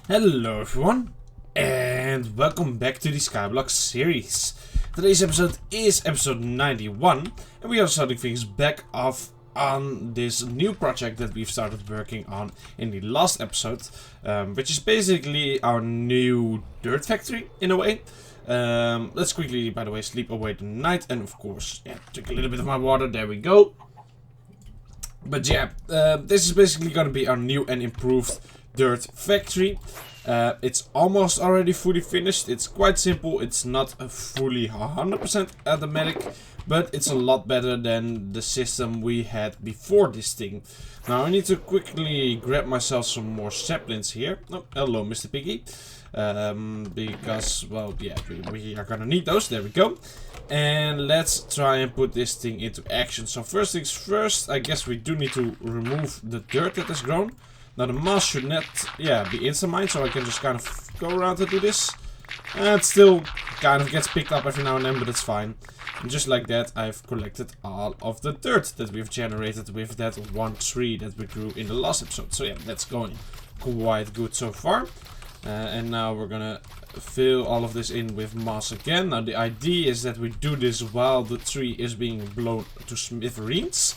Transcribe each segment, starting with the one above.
Hello everyone, and welcome back to the Skyblock series. Today's episode is episode 91, and we are starting things back off on this new project that we've started working on in the last episode, which is basically our new dirt factory in a way. Let's quickly, by the way, sleep away the night, and of course, drink a little bit of my water, there we go. But yeah, this is basically going to be our new and improved dirt factory. It's almost already fully finished. It's quite simple. It's not a fully 100% automatic, but it's a lot better than the system we had before this thing. Now I need to quickly grab myself some more saplings here. Oh, hello Mr. Piggy. Because, well, yeah, we are gonna need those. There we go. And let's try and put this thing into action. So first things first, I guess we do need to remove the dirt that has grown. Now the moss should not, be instant mine, so I can just kind of go around and do this. And it still kind of gets picked up every now and then, but it's fine. And just like that, I've collected all of the dirt that we've generated with that one tree that we grew in the last episode. So yeah, that's going quite good so far. And now we're gonna fill all of this in with moss again. Now the idea is that we do this while the tree is being blown to smithereens.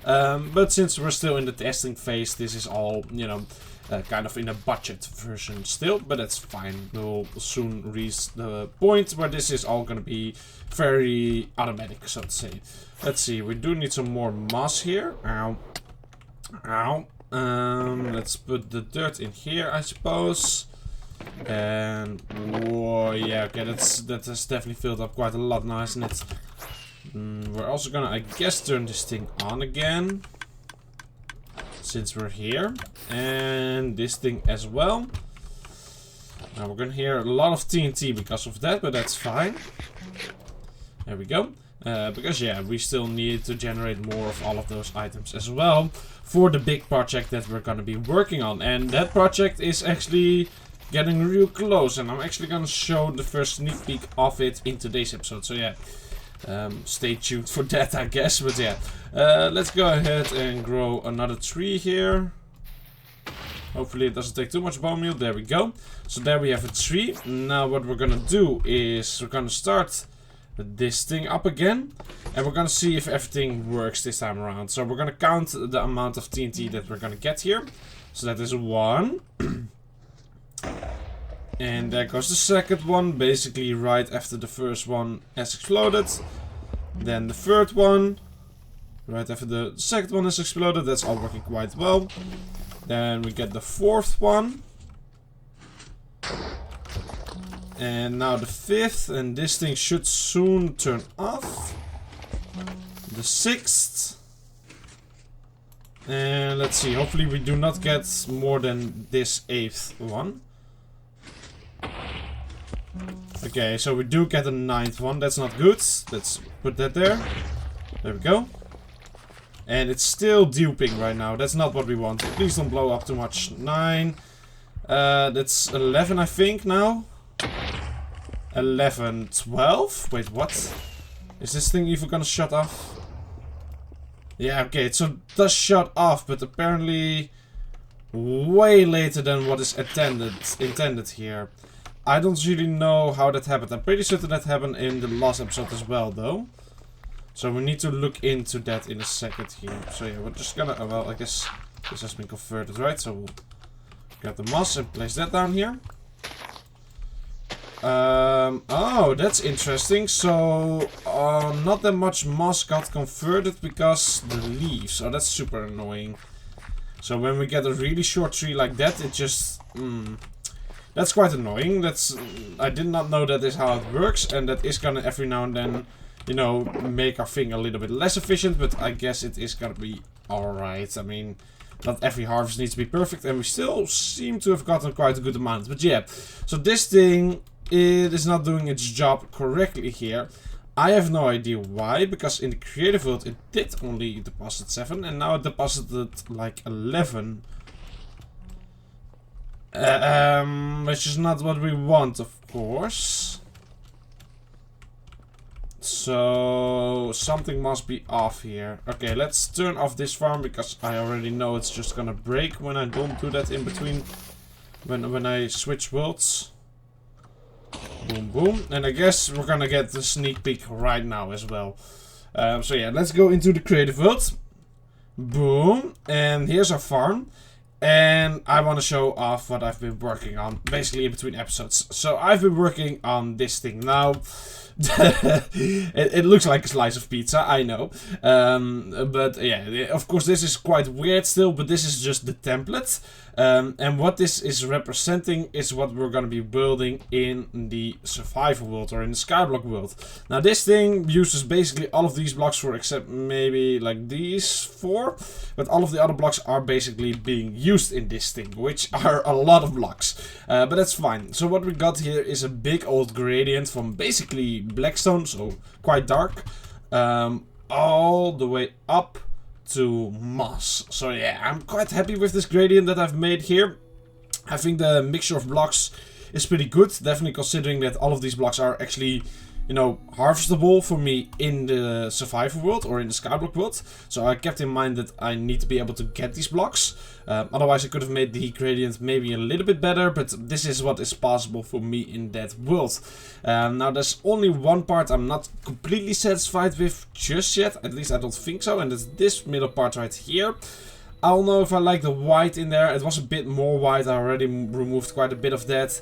But since we're still in the testing phase, this is all, kind of in a budget version still, but that's fine. We'll soon reach the point where this is all gonna be very automatic, so to say. Let's see, we do need some more moss here. Ow. Ow. Let's put the dirt in here, I suppose. And, whoa, yeah, okay, that has definitely filled up quite a lot now, isn't it? We're also gonna, I guess, turn this thing on again, since we're here, and this thing as well. Now we're gonna hear a lot of TNT because of that, but that's fine. There we go. Because yeah, we still need to generate more of all of those items as well for the big project that we're gonna be working on, and that project is actually getting real close, and I'm actually gonna show the first sneak peek of it in today's episode. So yeah. Stay tuned for that, I guess, but yeah. Let's go ahead and grow another tree here. Hopefully it doesn't take too much bone meal. There we go. So there we have a tree. Now what we're gonna do is we're gonna start this thing up again, and we're gonna see if everything works this time around. So we're gonna count the amount of TNT that we're gonna get here. So that is 1. And there goes the second one, basically right after the first one has exploded. Then the third one, right after the second one has exploded. That's all working quite well. Then we get the fourth one. And now the fifth, and this thing should soon turn off. The sixth. And let's see, hopefully we do not get more than this 8th one. Okay, so we do get a 9th one. That's not good. Let's put that there. There we go. And it's still duping right now. That's not what we want. Please don't blow up too much. 9. That's 11, I think, now. 11, 12? Wait, what? Is this thing even gonna shut off? Yeah, okay, so it does shut off, but apparently way later than what is intended here. I don't really know how that happened. I'm pretty certain that happened in the last episode as well, though. So we need to look into that in a second here. So yeah, we're just gonna... well, I guess this has been converted, right? So we'll grab the moss and place that down here. Oh, that's interesting. So, not that much moss got converted because the leaves. Oh, that's super annoying. So when we get a really short tree like that, it just... that's quite annoying. I did not know that is how it works, and that is gonna every now and then, make our thing a little bit less efficient, but I guess it is gonna be alright. I mean, not every harvest needs to be perfect, and we still seem to have gotten quite a good amount. But yeah, so this thing, it is not doing its job correctly here. I have no idea why, because in the creative world it did only deposit 7, and now it deposited like 11. Which is not what we want, of course. So something must be off here. Okay, let's turn off this farm because I already know it's just gonna break when I don't do that in between. when I switch worlds. Boom, boom. And I guess we're gonna get the sneak peek right now as well. So yeah, let's go into the creative world. Boom. And here's our farm. And I want to show off what I've been working on, basically in between episodes. So I've been working on this thing now. it looks like a slice of pizza, I know. But yeah, of course this is quite weird still, but this is just the template. And what this is representing is what we're going to be building in the survival world or in the Skyblock world. Now this thing uses basically all of these blocks for except maybe like these 4. But all of the other blocks are basically being used in this thing, which are a lot of blocks. But that's fine. So what we got here is a big old gradient from basically blackstone, so quite dark, all the way up to moss. So yeah, I'm quite happy with this gradient that I've made here. I think the mixture of blocks is pretty good, definitely considering that all of these blocks are actually, you know, harvestable for me in the survival world or in the Skyblock world. So I kept in mind that I need to be able to get these blocks. Otherwise I could have made the gradient maybe a little bit better, but this is what is possible for me in that world. Now there's only one part I'm not completely satisfied with just yet, at least I don't think so, and it's this middle part right here. I don't know if I like the white in there. It was a bit more white, I already removed quite a bit of that.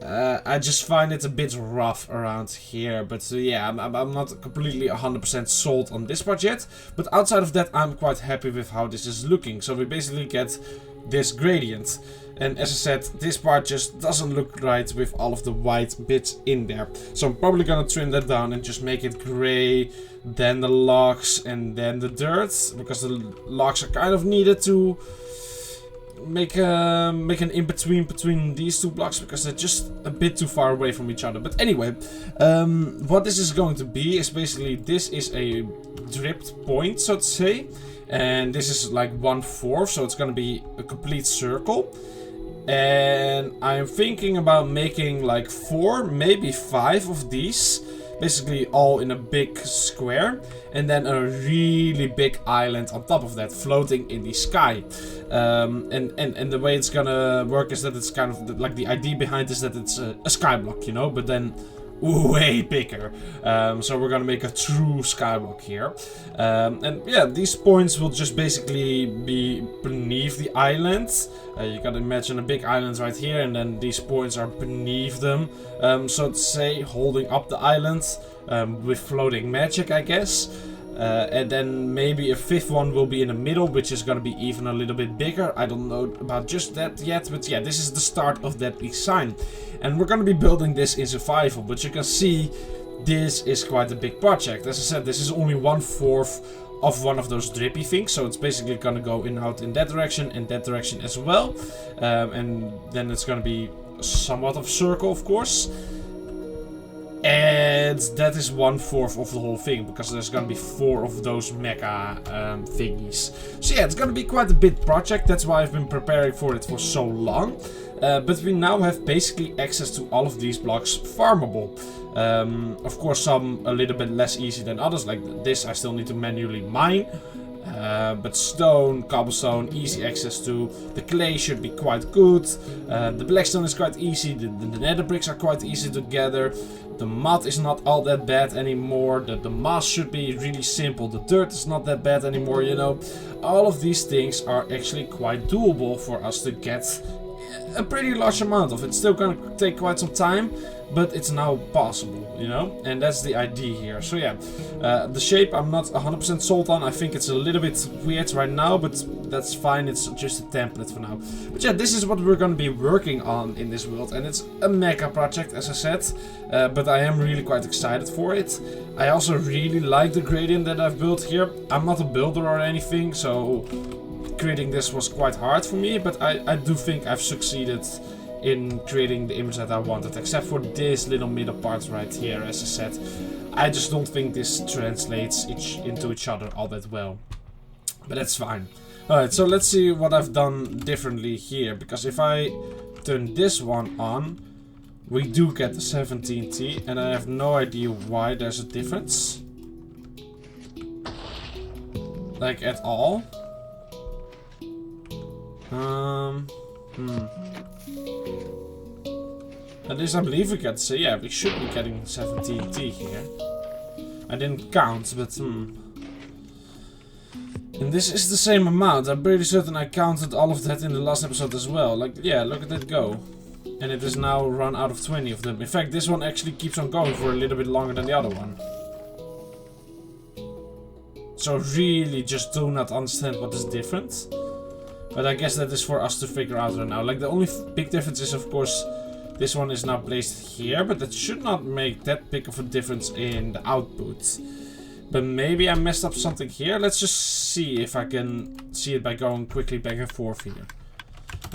I just find it a bit rough around here, but yeah, I'm not completely 100% sold on this part yet, but outside of that I'm quite happy with how this is looking. So we basically get this gradient, and as I said, this part just doesn't look right with all of the white bits in there. So I'm probably gonna trim that down and just make it gray, then the logs, and then the dirt, because the logs are kind of needed to make an in-between between these 2 blocks, because they're just a bit too far away from each other. But anyway, what this is going to be is basically, this is a dripped point, so to say, and this is like 1/4, so it's going to be a complete circle. And I'm thinking about making like 4, maybe 5 of these, basically all in a big square, and then a really big island on top of that, floating in the sky. And the way it's gonna work is that it's kind of like, the idea behind is that it's a skyblock, you know, but then way bigger. So we're gonna make a true skyblock here. And yeah, these points will just basically be beneath the island. You gotta imagine a big island right here, and then these points are beneath them, so to say, holding up the island with floating magic, I guess. And then maybe a 5th one will be in the middle, which is gonna be even a little bit bigger. I don't know about just that yet, but yeah, this is the start of that design. And we're gonna be building this in survival, but you can see this is quite a big project. As I said, this is only 1/4 of one of those drippy things, so it's basically gonna go in out in that direction and that direction as well. And then it's gonna be somewhat of a circle, of course. And that is 1/4 of the whole thing, because there's gonna be 4 of those mecha thingies. So yeah, it's gonna be quite a big project. That's why I've been preparing for it for so long. But we now have basically access to all of these blocks farmable. Of course, some a little bit less easy than others, like this I still need to manually mine. But stone, cobblestone, easy access to. The clay should be quite good. The blackstone is quite easy. The nether bricks are quite easy to gather. The mud is not all that bad anymore. The moss should be really simple. The dirt is not that bad anymore, you know. All of these things are actually quite doable for us to get a pretty large amount of. It's still gonna take quite some time, but it's now possible, you know, and that's the idea here. So yeah, the shape I'm not 100% sold on. I think it's a little bit weird right now, but that's fine. It's just a template for now. But yeah, this is what we're going to be working on in this world, and it's a mecha project, as I said, but I am really quite excited for it. I also really like the gradient that I've built here. I'm not a builder or anything, so creating this was quite hard for me, but I do think I've succeeded in creating the image that I wanted, except for this little middle part right here. As I said, I just don't think this translates into each other all that well, but that's fine. Alright, so let's see what I've done differently here, because if I turn this one on, we do get the 17T, and I have no idea why there's a difference, like at all. At least I believe we can say, yeah, we should be getting 17 T here. I didn't count, but And this is the same amount. I'm pretty certain I counted all of that in the last episode as well. Like, yeah, look at that go. And it is now run out of 20 of them. In fact, this one actually keeps on going for a little bit longer than the other one. So really just do not understand what is different. But I guess that is for us to figure out right now. Like, the only big difference is, of course, this one is now placed here. But that should not make that big of a difference in the output. But maybe I messed up something here. Let's just see if I can see it by going quickly back and forth here.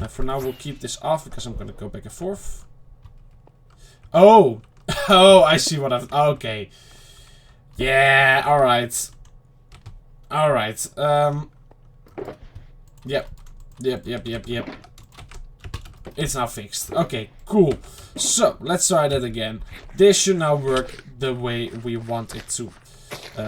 For now, we'll keep this off because I'm going to go back and forth. Oh! Oh, I see what I've... Okay. Yeah, alright. Alright. Yep. Yep. It's now fixed. Okay, cool. So, let's try that again. This should now work the way we want it to.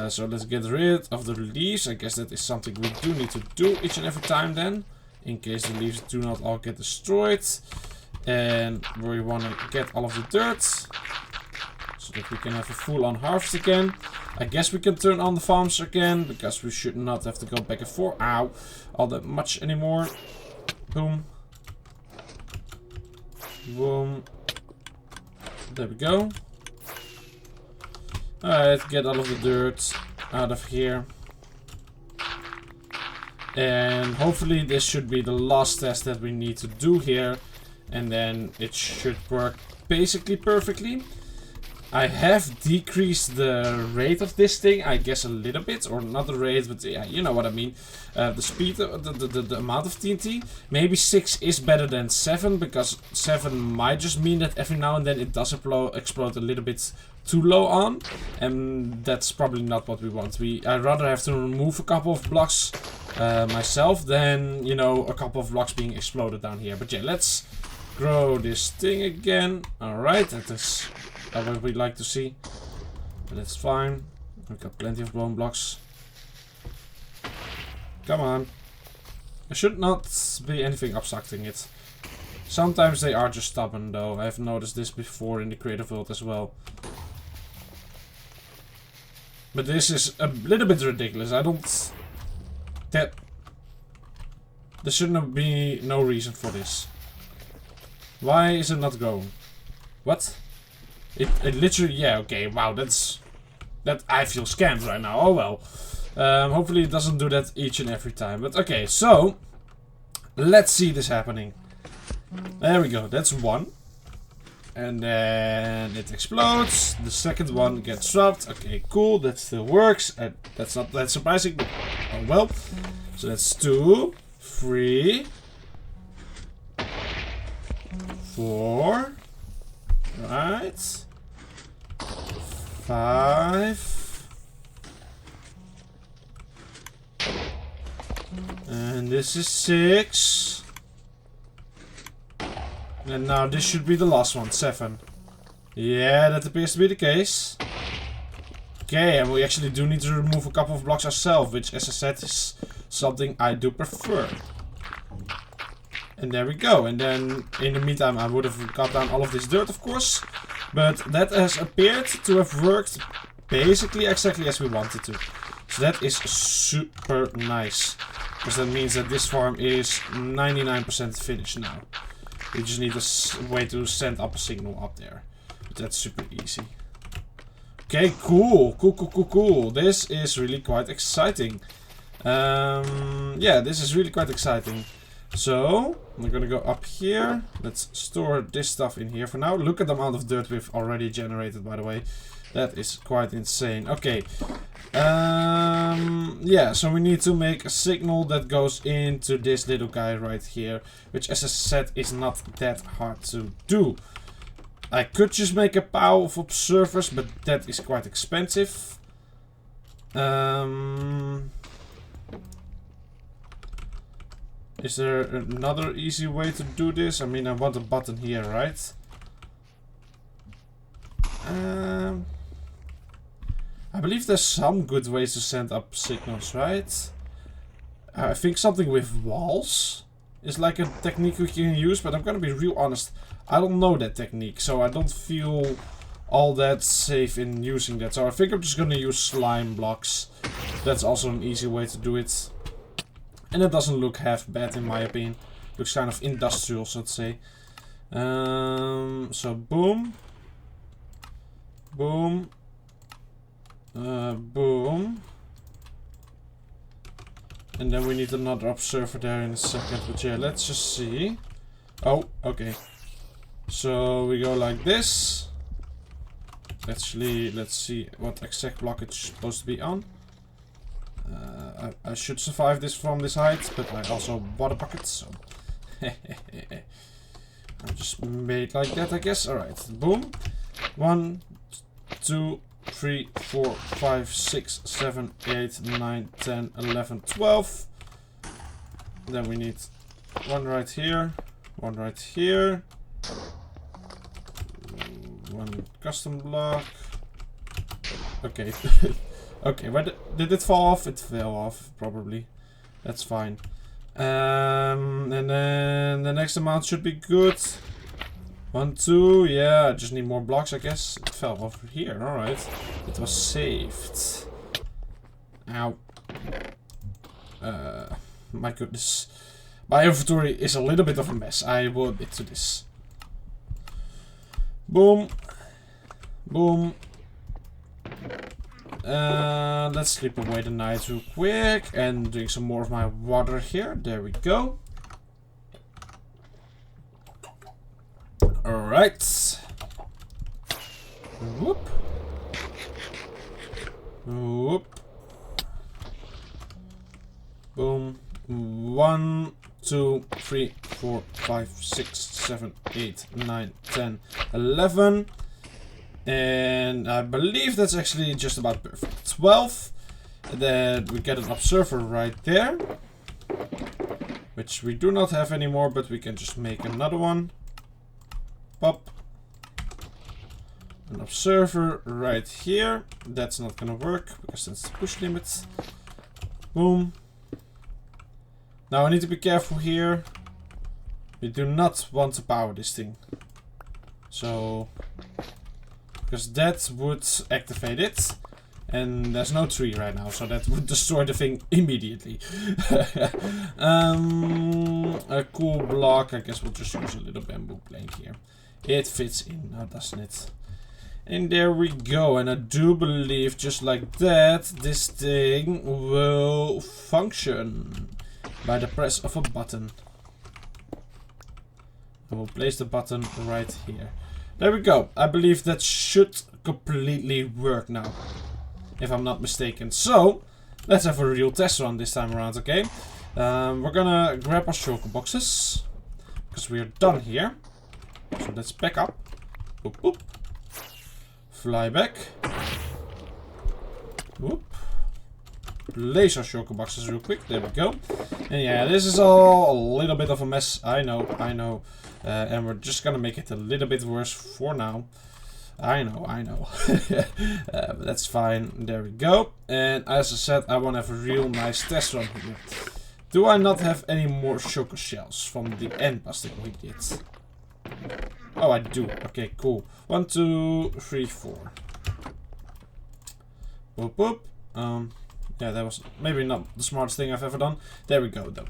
So let's get rid of the leaves. I guess that is something we do need to do each and every time then. In case the leaves do not all get destroyed. And we want to get all of the dirt. So that we can have a full-on harvest again. I guess we can turn on the farms again. Because we should not have to go back and forth. Ow. All that much anymore. Boom. Boom. There we go. Alright, get all of the dirt out of here. And hopefully this should be the last test that we need to do here. And then it should work basically perfectly. I have decreased the rate of this thing, I guess a little bit. Or not the rate, but yeah, you know what I mean. The speed, the amount of TNT. Maybe 6 is better than 7. Because 7 might just mean that every now and then it does explode a little bit too low on. And that's probably not what we want. I'd rather have to remove a couple of blocks myself than, you know, a couple of blocks being exploded down here. But yeah, let's grow this thing again. Alright, that is what we'd like to see. But that's fine. We've got plenty of blown blocks. Come on. There should not be anything obstructing it. Sometimes they are just stubborn though. I've noticed this before in the creative world as well. But this is a little bit ridiculous. There shouldn't be no reason for this. Why is it not going? What? It literally, yeah, okay, wow, that I feel scammed right now. Oh well. Hopefully it doesn't do that each and every time. But okay, so let's see this happening. There we go, that's one. And then it explodes. The second one gets dropped. Okay, cool, that still works. That's not that surprising, but oh well. So that's 2, 3, 4. Right. 5. And this is 6. And now this should be the last one, 7. Yeah, that appears to be the case. Okay, and we actually do need to remove a couple of blocks ourselves, which, as I said, is something I do prefer. And there we go. And then, in the meantime, I would have cut down all of this dirt, of course. But that has appeared to have worked basically exactly as we wanted to. So that is super nice. Because that means that this farm is 99% finished now. We just need a way to send up a signal up there. But that's super easy. Okay, cool. Cool. This is really quite exciting. Yeah, this is really quite exciting. So, we're gonna go up here. Let's store this stuff in here for now. Look at the amount of dirt we've already generated, by the way. That is quite insane. Okay. Yeah, so we need to make a signal that goes into this little guy right here. Which, as I said, is not that hard to do. I could just make a pile of observers, but that is quite expensive. Is there another easy way to do this? I mean, I want a button here, right? I believe there's some good ways to send up signals, right? I think something with walls. is like a technique we can use, but I'm gonna be real honest. I don't know that technique, so I don't feel all that safe in using that. So I think I'm just gonna use slime blocks. That's also an easy way to do it. And it doesn't look half bad in my opinion. Looks kind of industrial, so to say. So boom. Boom. Boom. And then we need another observer there in a second. But yeah, let's just see. Oh, okay. So we go like this. Actually, let's see what exact block it's supposed to be on. I should survive this from this height, but I also bought a bucket, so... I'll just made like that, I guess. Alright, boom. 1, 2, 3, 4, 5, 6, 7, 8, 9, 10, 11, 12. Then we need one right here, one right here. One custom block. Okay. Okay, where did it fall off? It fell off, probably. That's fine. And then the next amount should be good. 1, 2, yeah, I just need more blocks, I guess. It fell over here, alright. It was saved. Ow. My goodness. My inventory is a little bit of a mess, I will admit to this. Boom. Boom. Let's sleep away the night real quick and drink some more of my water here. There we go. Alright. Whoop. Whoop. Boom. 1, 2, 3, 4, 5, 6, 7, 8, 9, 10, 11. And I believe that's actually just about perfect. 12. And then we get an observer right there. Which we do not have anymore, but we can just make another one. Pop. An observer right here. That's not gonna work, because that's the push limit. Boom. Now I need to be careful here. We do not want to power this thing. So... because that would activate it. And there's no tree right now, so that would destroy the thing immediately. A cool block. I guess we'll just use a little bamboo plank here. It fits in now, doesn't it? And there we go. And I do believe, just like that, this thing will function by the press of a button. I will place the button right here. There we go. I believe that should completely work now, if I'm not mistaken. So, let's have a real test run this time around, okay? We're gonna grab our shulker boxes, because we are done here. So let's back up. Boop, boop. Fly back. Whoop. Place our shulker boxes real quick. There we go. And yeah, this is all a little bit of a mess. I know, I know. And we're just gonna make it a little bit worse for now. I know. But that's fine. There we go. And as I said, I want to have a real nice test run here. Do I not have any more shulker shells from the end busting we did? Oh, I do. Okay, cool. 1, 2, 3, 4. Boop, boop. Yeah, that was maybe not the smartest thing I've ever done. There we go, though.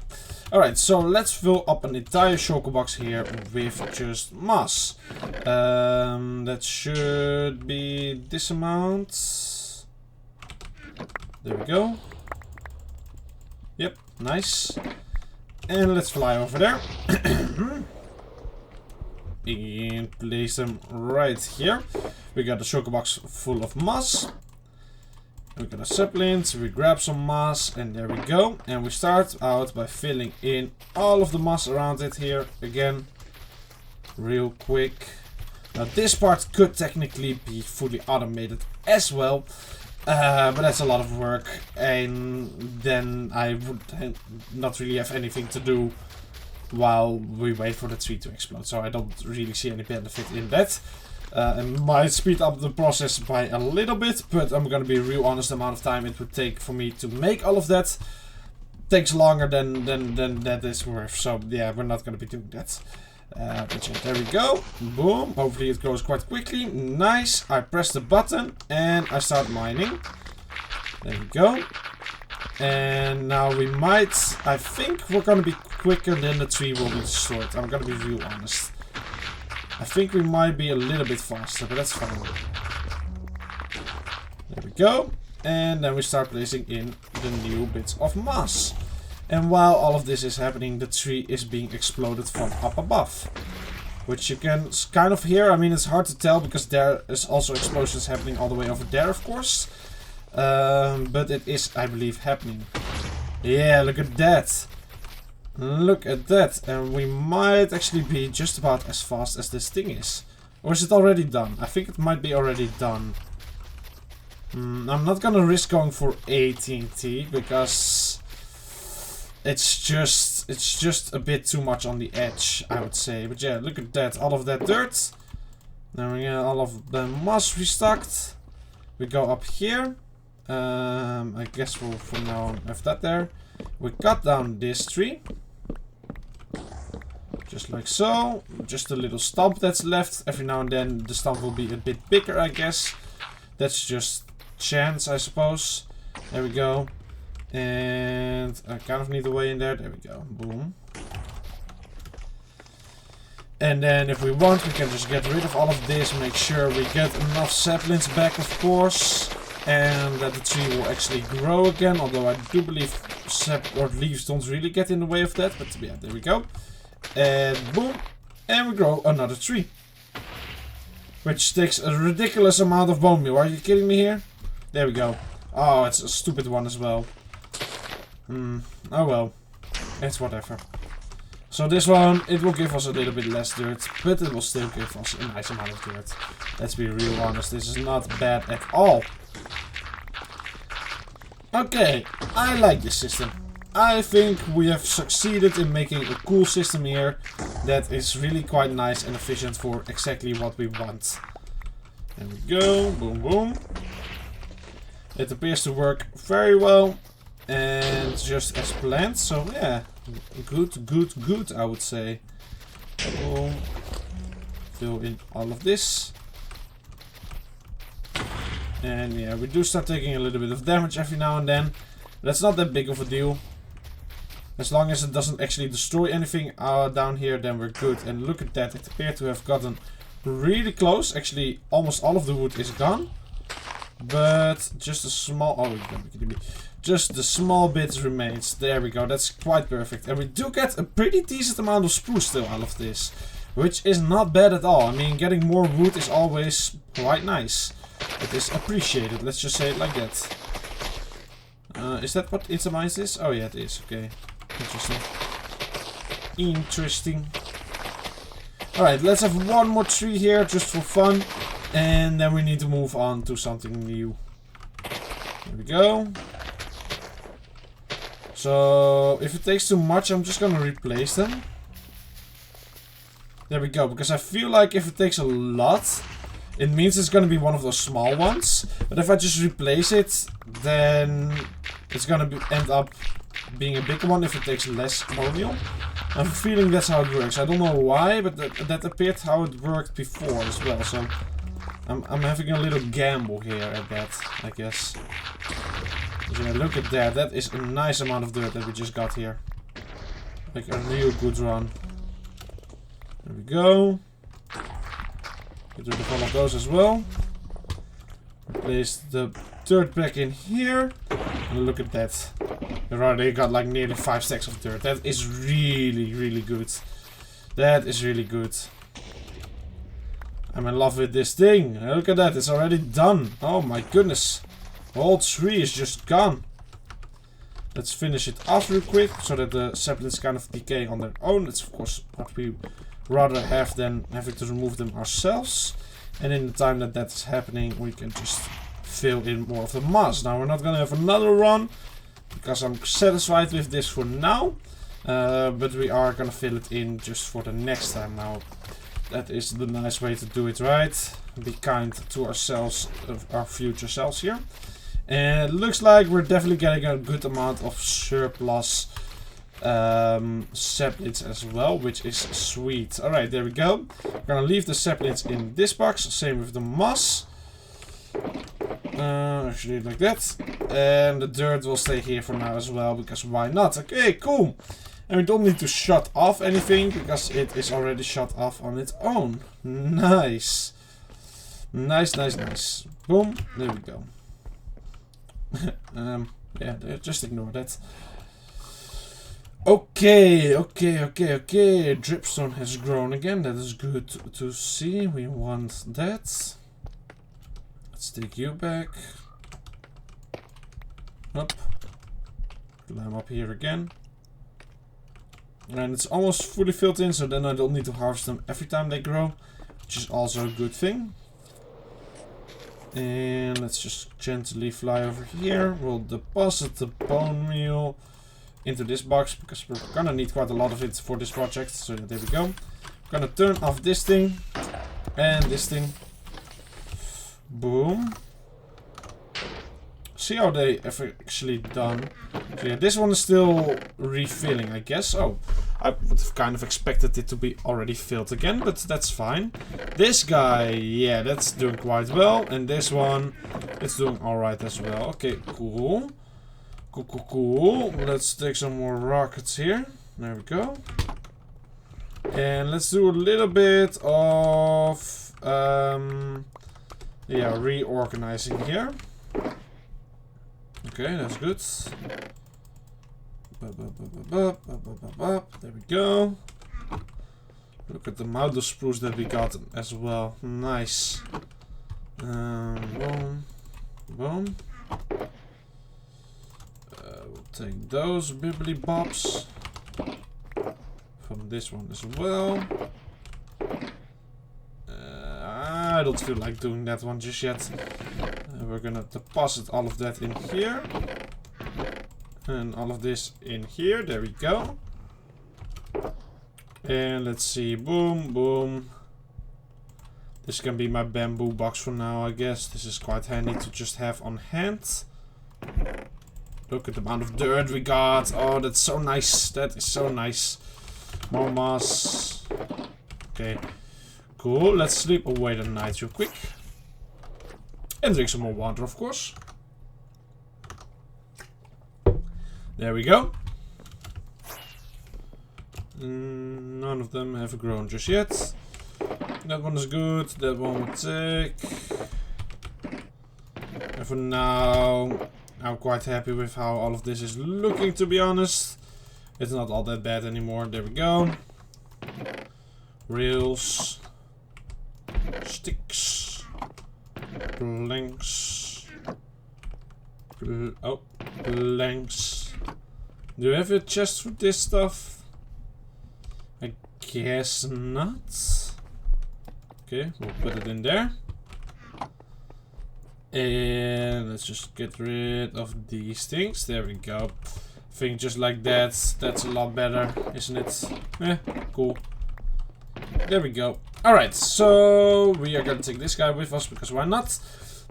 Alright, so let's fill up an entire shulker box here with just moss. That should be this amount. There we go. Yep, nice. And let's fly over there. And place them right here. We got a shulker box full of moss. We got our saplings, we grab some moss, and there we go. And we start out by filling in all of the moss around it here again. Real quick. Now this part could technically be fully automated as well. But that's a lot of work. And then I would not really have anything to do while we wait for the tree to explode. So I don't really see any benefit in that. It might speed up the process by a little bit, but I'm gonna be real honest, the amount of time it would take for me to make all of that takes longer than that is worth. So yeah, we're not gonna be doing that. But yeah, there we go. Boom. Hopefully it goes quite quickly. Nice. I press the button and I start mining. There we go. And now we might... I think we're gonna be quicker than the tree will be destroyed. I'm gonna be real honest. I think we might be a little bit faster, but that's fine. There we go. And then we start placing in the new bits of mass. And while all of this is happening, the tree is being exploded from up above. Which you can kind of hear. I mean, it's hard to tell because there is also explosions happening all the way over there, of course. But it is, I believe, happening. Yeah, look at that. Look at that. And we might actually be just about as fast as this thing is. Or is it already done? I think it might be already done. I'm not gonna risk going for 18T because it's just a bit too much on the edge, I would say. But yeah, look at that. All of that dirt. Then we get all of the moss restocked. We go up here. I guess we'll for now have that there. We cut down this tree. Just like so. Just a little stump that's left. Every now and then the stump will be a bit bigger, I guess. That's just chance, I suppose. There we go. And I kind of need a way in there. There we go. Boom. And then if we want, we can just get rid of all of this. Make sure we get enough saplings back, of course. And that the tree will actually grow again. Although I do believe sap or leaves don't really get in the way of that. But yeah, there we go. And boom. And we grow another tree. Which takes a ridiculous amount of bone meal. Are you kidding me here? There we go. Oh, it's a stupid one as well. Oh well. It's whatever. So this one, it will give us a little bit less dirt. But it will still give us a nice amount of dirt. Let's be real honest. This is not bad at all. Okay. I like this system. I think we have succeeded in making a cool system here. That is really quite nice and efficient for exactly what we want. There we go. Boom, boom. It appears to work very well. And just as planned. So yeah. Good, I would say. Boom. Fill in all of this. And yeah, we do start taking a little bit of damage every now and then. That's not that big of a deal. As long as it doesn't actually destroy anything down here, then we're good. And look at that, it appeared to have gotten really close. Actually, almost all of the wood is gone. But just a small... Oh, just the small bits remains. There we go, that's quite perfect. And we do get a pretty decent amount of spruce still out of this. Which is not bad at all. I mean, getting more wood is always quite nice. It is appreciated, let's just say it like that. Is that what Itamize is? Oh yeah, it is, okay. Interesting. Interesting. Alright, let's have one more tree here just for fun. And then we need to move on to something new. There we go. So, if it takes too much, I'm just gonna replace them. There we go, because I feel like if it takes a lot, it means it's gonna be one of those small ones. But if I just replace it, then it's gonna end up being a bigger one if it takes less meal. I'm feeling that's how it works. I don't know why, but that appeared how it worked before as well. So I'm having a little gamble here at that, I guess. Yeah, look at that. That is a nice amount of dirt that we just got here. Like a real good run. There we go. Get rid of all of those as well. Place the dirt back in here. And look at that. We already got like nearly 5 stacks of dirt. That is really, really good. That is really good. I'm in love with this thing. Look at that. It's already done. Oh my goodness. The whole tree is just gone. Let's finish it off real quick. So that the saplings kind of decay on their own. That's of course what we rather have than having to remove them ourselves. And in the time that that's happening, we can just fill in more of the moss. Now we're not gonna have another run because I'm satisfied with this for now. But we are gonna fill it in just for the next time now. That is the nice way to do it, right? Be kind to ourselves, our future selves here. And it looks like we're definitely getting a good amount of surplus saplings as well, which is sweet. Alright, there we go. We're gonna leave the saplings in this box. Same with the moss. Actually like that. And the dirt will stay here for now as well, because why not? Okay, cool. And we don't need to shut off anything, because it is already shut off on its own. Nice. Nice, nice, nice. Boom. There we go. Yeah, just ignore that. Okay, okay, okay, okay. Dripstone has grown again. That is good to see. We want that. Let's take you back. Up. Climb up here again. And it's almost fully filled in, so then I don't need to harvest them every time they grow, which is also a good thing. And let's just gently fly over here. We'll deposit the bone meal into this box, because we're gonna need quite a lot of it for this project. So there we go. We're gonna turn off this thing and this thing. Boom. See how they have actually done. So yeah, this one is still refilling, I guess. Oh, I would have kind of expected it to be already filled again, but that's fine. This guy, yeah, that's doing quite well. And this one, it's doing alright as well. Okay, cool. Cool, cool, cool. Let's take some more rockets here. There we go. And let's do a little bit of, yeah, reorganizing here. Okay, that's good. There we go. Look at the amount of spruce that we got as well. Nice. Boom. Boom. We'll take those bibbly bobs from this one as well. I don't feel like doing that one just yet. We're gonna deposit all of that in here. And all of this in here. There we go. And let's see. Boom, boom. This can be my bamboo box for now, I guess. This is quite handy to just have on hand. Look at the amount of dirt we got. Oh, that's so nice. That is so nice. More moss. Okay. Cool. Let's sleep away the night real quick. And drink some more water, of course. There we go. None of them have grown just yet. That one is good. That one will take. And for now, I'm quite happy with how all of this is looking, to be honest. It's not all that bad anymore. There we go. Rails. Sticks. Planks. Oh, planks. Do you have a chest for this stuff? I guess not. Okay, we'll put it in there. And let's just get rid of these things. There we go. I think just like that, that's a lot better, isn't it? Eh, cool. There we go. Alright, so we are gonna take this guy with us, because why not?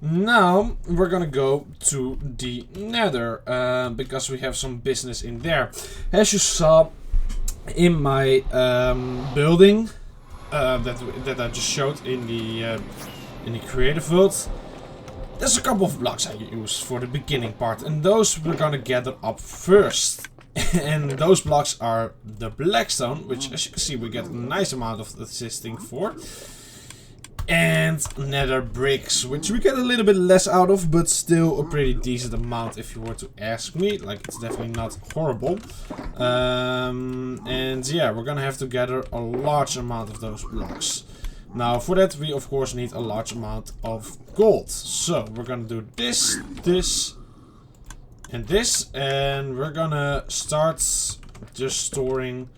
Now we're gonna go to the Nether, because we have some business in there. As you saw in my building that I just showed in the creative world, there's a couple of blocks I use for the beginning part, and those we're gonna gather up first. And those blocks are the blackstone, which, as you can see, we get a nice amount of this thing for. And nether bricks, which we get a little bit less out of, but still a pretty decent amount if you were to ask me. Like, it's definitely not horrible. And yeah, we're gonna have to gather a large amount of those blocks. Now, for that, we of course need a large amount of gold. So, we're gonna do this, this, and this. And we're gonna start just storing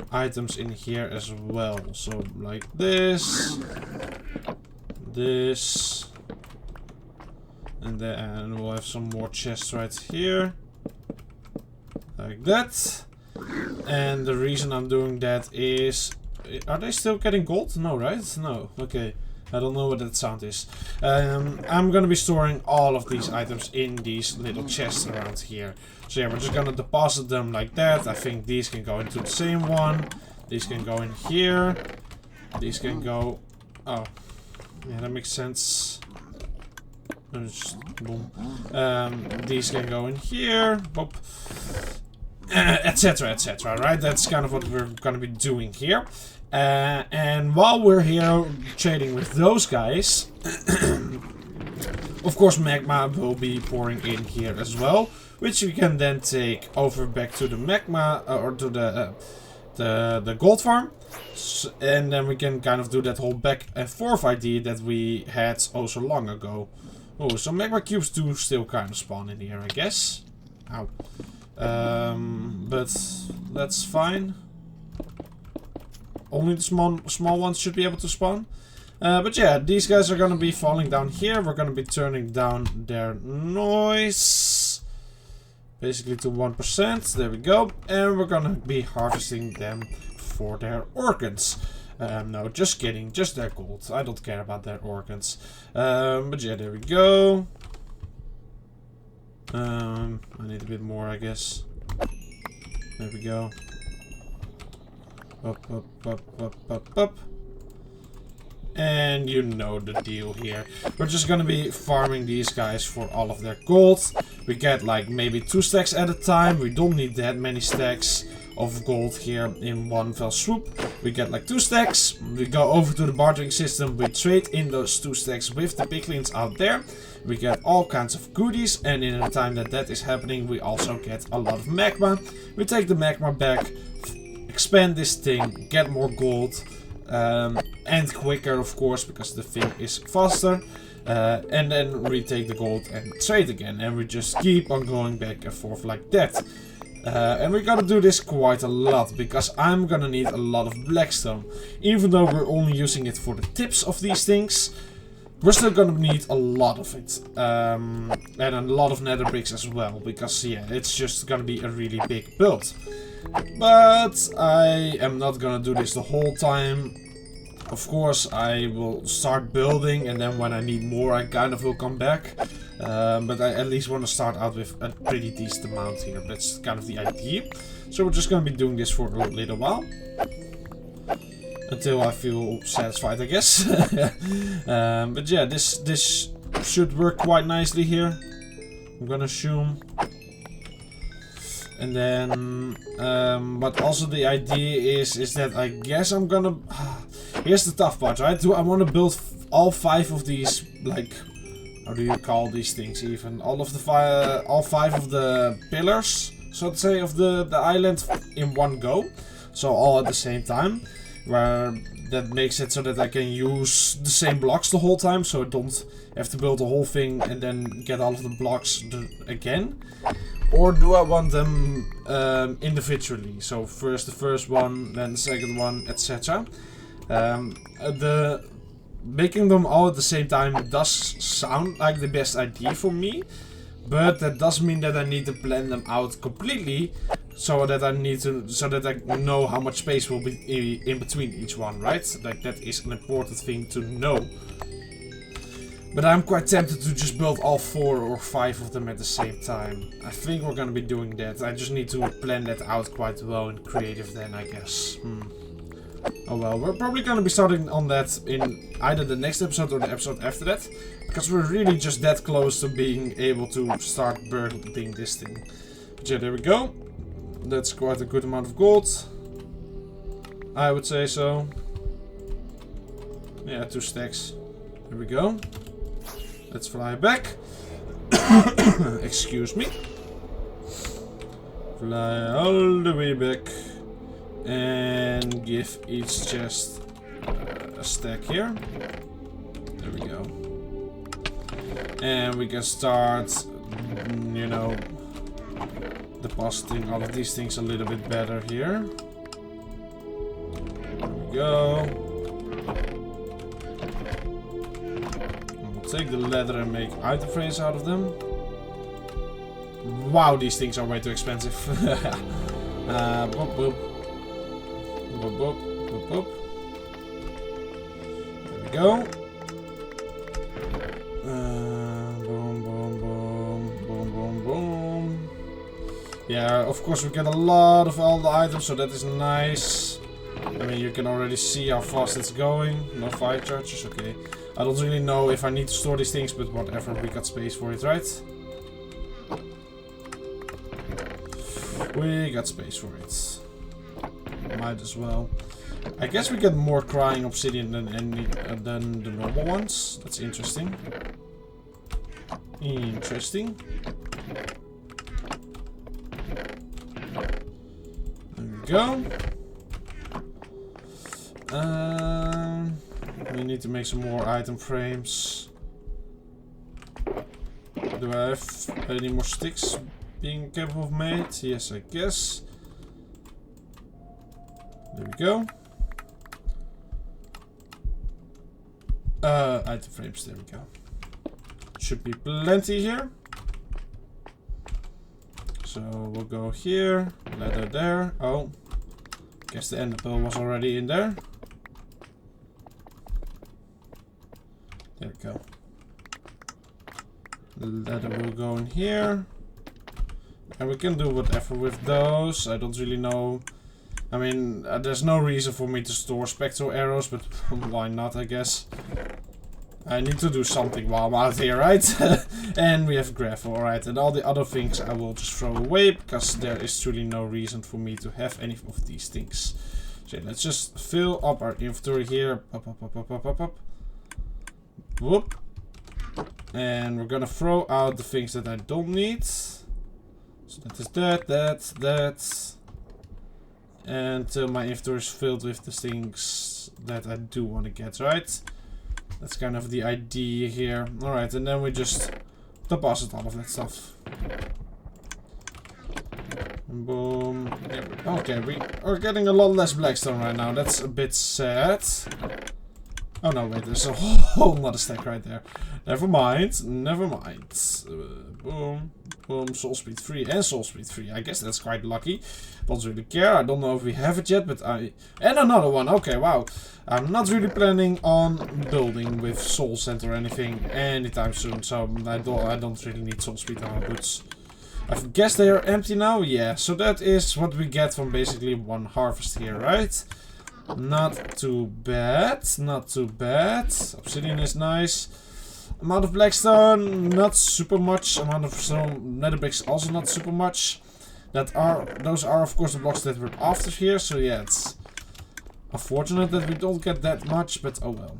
items in here as well. So, like this, this, and then we'll have some more chests right here. Like that. And the reason I'm doing that is... Are they still getting gold? No, right? No. Okay. I don't know what that sound is. I'm gonna be storing all of these items in these little chests around here. So yeah, we're just gonna deposit them like that. I think these can go into the same one. These can go in here. These can go... Oh. Yeah, that makes sense. Just boom. These can go in here. Boop. Etc, etc, right? That's kind of what we're gonna be doing here. And while we're here trading with those guys, of course magma will be pouring in here as well, which we can then take over back to the magma, or to the gold farm. And then we can kind of do that whole back and forth idea that we had oh so long ago. Oh, so magma cubes do still kind of spawn in here, I guess. Ow. But that's fine. Only the small ones should be able to spawn. But yeah, these guys are gonna be falling down here. We're gonna be turning down their noise. Basically to 1%. There we go. And we're gonna be harvesting them for their organs. No, just kidding. Just their gold. I don't care about their organs. But yeah, there we go. I need a bit more, I guess. There we go. Up, up, up, up, up, up. And you know the deal here. We're just gonna be farming these guys for all of their gold. We get like maybe 2 stacks at a time. We don't need that many stacks of gold here in one fell swoop. We get like 2 stacks. We go over to the bartering system. We trade in those 2 stacks with the piglins out there. We get all kinds of goodies, and in the time that that is happening, we also get a lot of magma. We take the magma back, expand this thing, get more gold, and quicker of course, because the thing is faster. And then retake the gold and trade again, and we just keep on going back and forth like that. And we gotta do this quite a lot, because I'm gonna need a lot of blackstone. Even though we're only using it for the tips of these things, we're still gonna need a lot of it. And a lot of nether bricks as well, because yeah, it's just gonna be a really big build. But I am not gonna do this the whole time. Of course, I will start building, and then when I need more, I kind of will come back. But I at least want to start out with a pretty decent amount here. That's kind of the idea. So we're just going to be doing this for a little while. Until I feel satisfied, I guess. But yeah, this should work quite nicely here. I'm going to assume. And then, but also the idea is that I guess I'm gonna... Here's the tough part, right? Do I want to build all 5 of these, like... How do you call these things even? All 5 of the pillars, so to say, of the island in one go. So all at the same time. Where that makes it so that I can use the same blocks the whole time. So I don't have to build the whole thing and then get all of the blocks again. Or do I want them individually? So first the first one, then the second one, etc. Making them all at the same time does sound like the best idea for me. But that does mean that I need to plan them out completely. So that I know how much space will be in between each one, right? Like that is an important thing to know. But I'm quite tempted to just build all 4 or 5 of them at the same time. I think we're gonna be doing that. I just need to plan that out quite well in creative then, I guess. Oh well, we're probably gonna be starting on that in either the next episode or the episode after that. Because we're really just that close to being able to start building this thing. But yeah, there we go. That's quite a good amount of gold. I would say so. Yeah, 2 stacks. There we go. Let's fly back. Excuse me. Fly all the way back. And give each chest a stack here. There we go. And we can start, you know, depositing all of these things a little bit better here. There we go. Take the leather and make item frames out of them. Wow, these things are way too expensive. Boop, boop. Boop, boop, boop, boop. There we go. Yeah, of course we get a lot of all the items, so that is nice. I mean, you can already see how fast it's going. No fire charges, okay. I don't really know if I need to store these things, but whatever, we got space for it, right? We got space for it. Might as well. I guess we get more crying obsidian than the normal ones. That's interesting. Interesting. There we go. We need to make some more item frames. Do I have any more sticks being capable of made? Yes, I guess. There we go. Item frames, there we go. Should be plenty here. So we'll go here, ladder there. Oh, guess the ender pearl was already in there. There we go. The ladder will go in here. And we can do whatever with those. I don't really know. I mean, there's no reason for me to store spectral arrows, but why not, I guess. I need to do something while I'm out here, right? And we have gravel, alright. And all the other things I will just throw away, because there is truly no reason for me to have any of these things. So let's just fill up our inventory here. Up, up, up, up, up, up, up. Whoop. And we're gonna throw out the things that I don't need. So that is that. Until my inventory is filled with the things that I do want to get, right? That's kind of the idea here. Alright, and then we just deposit all of that stuff. Boom. Okay, we are getting a lot less blackstone right now. That's a bit sad. Oh no, wait, there's a whole nother stack right there. Never mind, never mind. Boom, boom, soul speed 3 and soul speed 3. I guess that's quite lucky. Don't really care. I don't know if we have it yet, but and another one. Okay, wow. I'm not really planning on building with soul sand or anything anytime soon, so I don't really need soul speed on my boots. I guess they are empty now. Yeah, so that is what we get from basically one harvest here, right? Not too bad, not too bad. Obsidian is nice. Amount of blackstone, not super much. Amount of stone, nether bricks also not super much. Those are of course the blocks that we're after here. So yeah, it's unfortunate that we don't get that much, but oh well.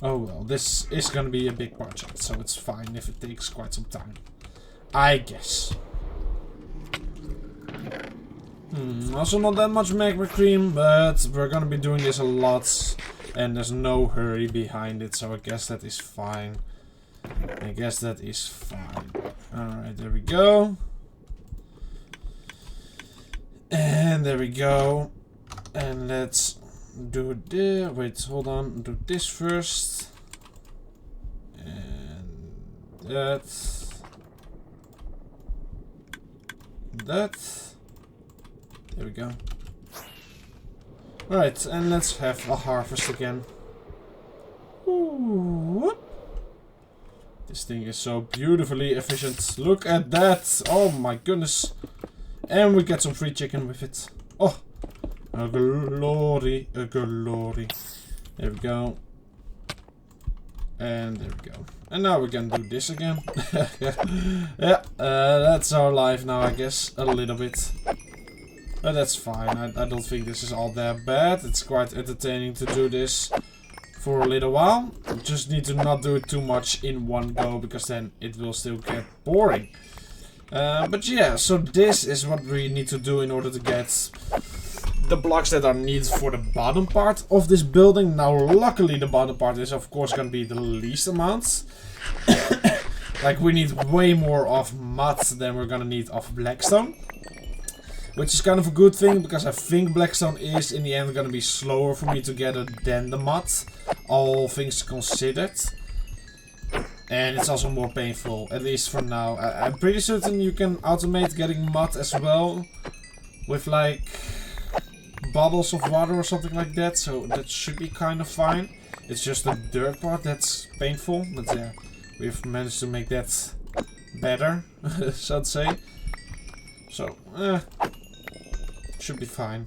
Oh well, this is gonna be a big project, so it's fine if it takes quite some time, I guess. Also not that much magma cream, but we're gonna be doing this a lot. And there's no hurry behind it, so I guess that is fine. I guess that is fine. Alright, there we go. And there we go. And let's do this. Wait, hold on. Do this first. And that. That. There we go. Right, and let's have a harvest again. Ooh, this thing is so beautifully efficient. Look at that! Oh my goodness. And we get some free chicken with it. Oh, a glory, a glory. There we go. And there we go. And now we're gonna do this again. Yeah, that's our life now, I guess. A little bit. But that's fine. I don't think this is all that bad. It's quite entertaining to do this for a little while. Just need to not do it too much in one go, because then it will still get boring. But yeah, so this is what we need to do in order to get the blocks that are needed for the bottom part of this building. Now luckily the bottom part is of course going to be the least amount. Like we need way more of mud than we're going to need of blackstone. Which is kind of a good thing, because I think blackstone is in the end going to be slower for me to gather than the mud. All things considered. And it's also more painful, at least for now. I'm pretty certain you can automate getting mud as well. With like bottles of water or something like that. So that should be kind of fine. It's just the dirt part that's painful. But yeah, we've managed to make that better, so to say. So, should be fine.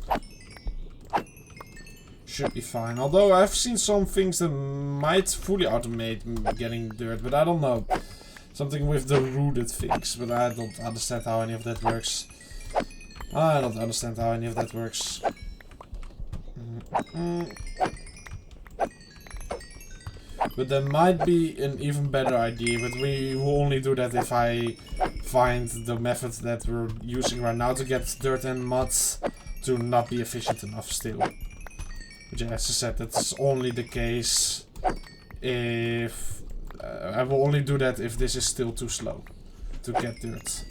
Should be fine. Although I've seen some things that might fully automate getting dirt, but I don't know. Something with the rooted things, but I don't understand how any of that works. I don't understand how any of that works. But there might be an even better idea, but we will only do that if I find the method that we're using right now to get dirt and mods to not be efficient enough still. But yeah, as I said, that's only the case if... I will only do that if this is still too slow to get dirt.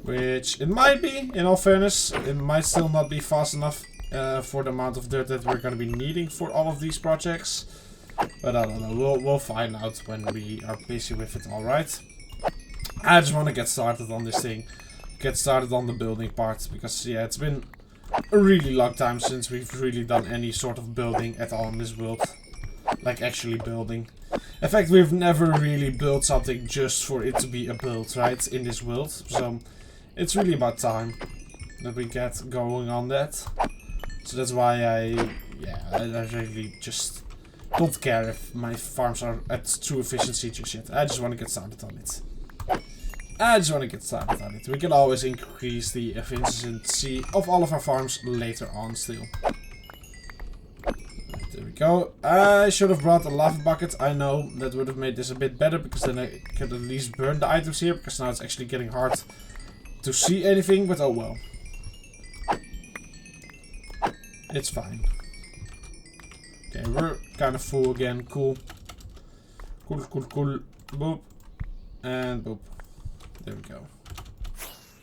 Which it might be, in all fairness. It might still not be fast enough for the amount of dirt that we're going to be needing for all of these projects. But I don't know, we'll find out when we are busy with it, alright? I just want to get started on this thing. Get started on the building part, because yeah, it's been a really long time since we've really done any sort of building at all in this world. Like actually building. In fact, we've never really built something just for it to be a build, right? In this world. So it's really about time that we get going on that. So that's why I really just don't care if my farms are at true efficiency just yet. I just want to get started on it. We can always increase the efficiency of all of our farms later on still. There we go. I should have brought a lava bucket. I know that would have made this a bit better, because then I could at least burn the items here, because now it's actually getting hard to see anything, but oh well. It's fine. Okay, we're kind of full again. Cool. Cool. Boop. And boop. There we go.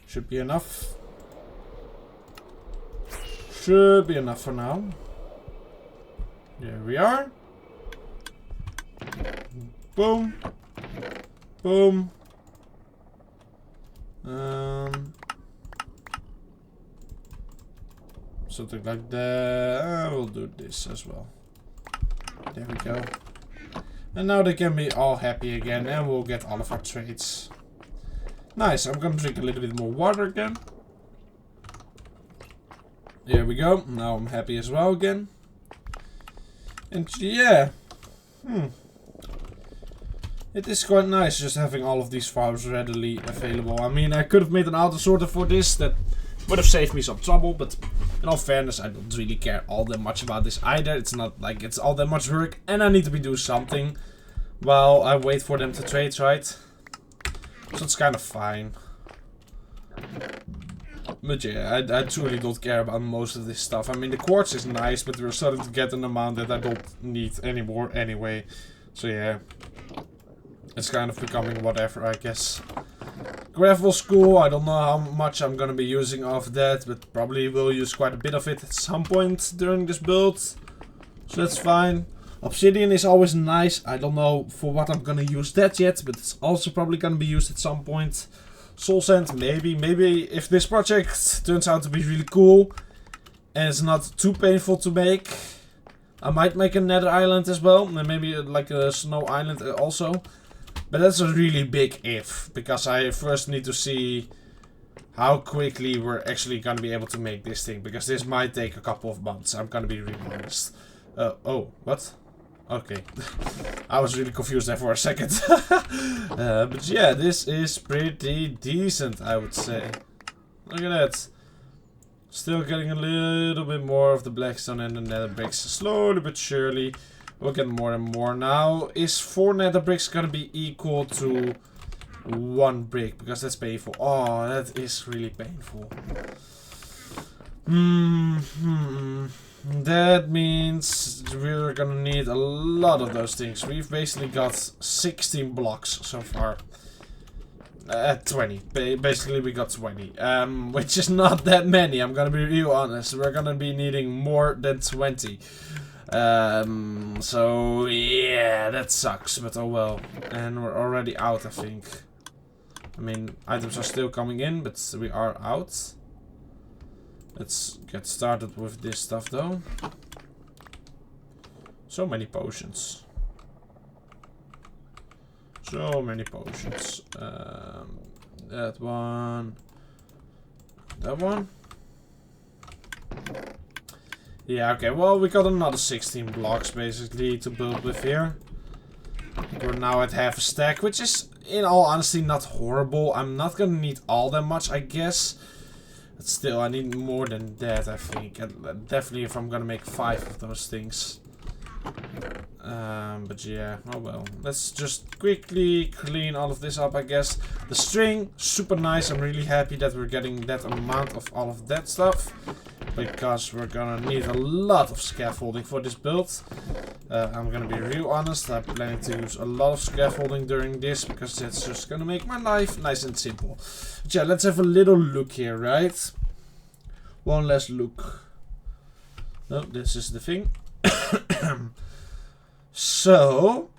Should be enough. Should be enough for now. There we are. Boom. Boom. Something like that. We'll do this as well. There we go. And now they can be all happy again, and we'll get all of our trades. Nice. I'm gonna drink a little bit more water again. There we go. Now I'm happy as well again. And yeah. It is quite nice just having all of these farms readily available. I mean, I could have made an auto sorter for this. That would have saved me some trouble, but in all fairness, I don't really care all that much about this either. It's not like it's all that much work, and I need to be doing something while I wait for them to trade, right? So it's kind of fine. But yeah, I truly don't care about most of this stuff. I mean, the quartz is nice, but we're starting to get an amount that I don't need anymore anyway. So yeah, it's kind of becoming whatever, I guess. Gravel's cool. I don't know how much I'm gonna be using of that, but probably will use quite a bit of it at some point during this build. So that's fine. Obsidian is always nice. I don't know for what I'm gonna use that yet, but it's also probably gonna be used at some point. Soul sand, maybe. Maybe if this project turns out to be really cool and it's not too painful to make, I might make a nether island as well. And maybe like a snow island also. But that's a really big if, because I first need to see how quickly we're actually gonna be able to make this thing. Because this might take a couple of months, I'm gonna be really honest. Oh, what? Okay. I was really confused there for a second. But yeah, this is pretty decent, I would say. Look at that. Still getting a little bit more of the blackstone and the nether bricks. Slowly but surely. We'll get more and more. Now, is 4 nether bricks gonna be equal to 1 brick? Because that's painful. Oh, that is really painful. That means we're gonna need a lot of those things. We've basically got 16 blocks so far. 20. Basically we got 20. Which is not that many, I'm gonna be real honest. We're gonna be needing more than 20. So yeah, that sucks, but oh well. And we're already out, I think. I mean, items are still coming in, but we are out. Let's get started with this stuff though. So many potions. So many potions. That one. That one. Yeah, okay, well, we got another 16 blocks, basically, to build with here. We're now at half a stack, which is, in all honesty, not horrible. I'm not gonna need all that much, I guess. But still, I need more than that, I think. And definitely if I'm gonna make 5 of those things. But yeah, oh well. Let's just quickly clean all of this up, I guess. The string, super nice. I'm really happy that we're getting that amount of all of that stuff. Because we're gonna need a lot of scaffolding for this build. I'm gonna be real honest, I'm planning to use a lot of scaffolding during this, because it's just gonna make my life nice and simple. But yeah, let's have a little look here, right? One last look. Oh, this is the thing. So,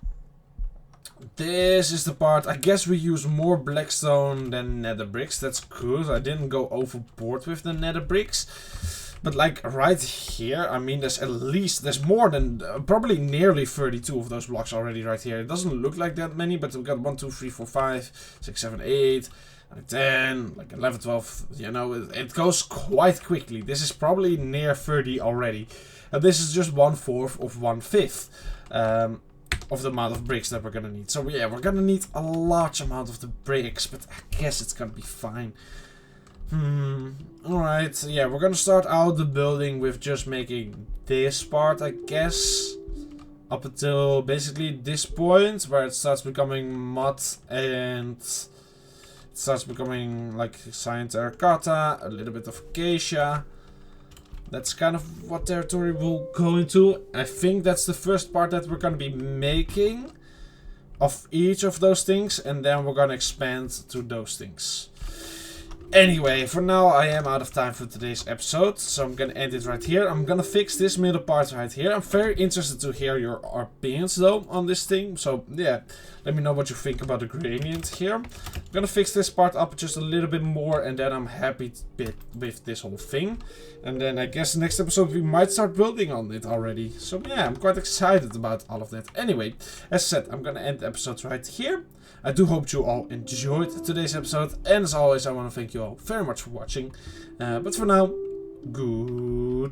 this is the part. I guess we use more blackstone than nether bricks. That's good. I didn't go overboard with the nether bricks. But like right here, I mean, there's more than, probably nearly 32 of those blocks already right here. It doesn't look like that many, but we got 1, 2, 3, 4, 5, 6, 7, 8, like 10, like 11, 12, you know, it goes quite quickly. This is probably near 30 already. And this is just 1/4 of 1/5 of the amount of bricks that we're gonna need. So yeah, we're gonna need a large amount of the bricks, but I guess it's gonna be fine. Alright, yeah, we're gonna start out the building with just making this part, I guess. Up until basically this point, where it starts becoming mud and it starts becoming like cyan terracotta, a little bit of acacia. That's kind of what territory we'll go into. I think that's the first part that we're gonna be making of each of those things, and then we're gonna expand to those things. Anyway, for now I am out of time for today's episode, so I'm gonna end it right here. I'm gonna fix this middle part right here. I'm very interested to hear your opinions though on this thing, so yeah, let me know what you think about the gradient here. I'm gonna fix this part up just a little bit more, and then I'm happy with this whole thing. And then I guess next episode we might start building on it already. So yeah, I'm quite excited about all of that. Anyway, as said, I'm gonna end the episode right here. I do hope you all enjoyed today's episode, and as always I want to thank you all very much for watching. But for now, goodbye!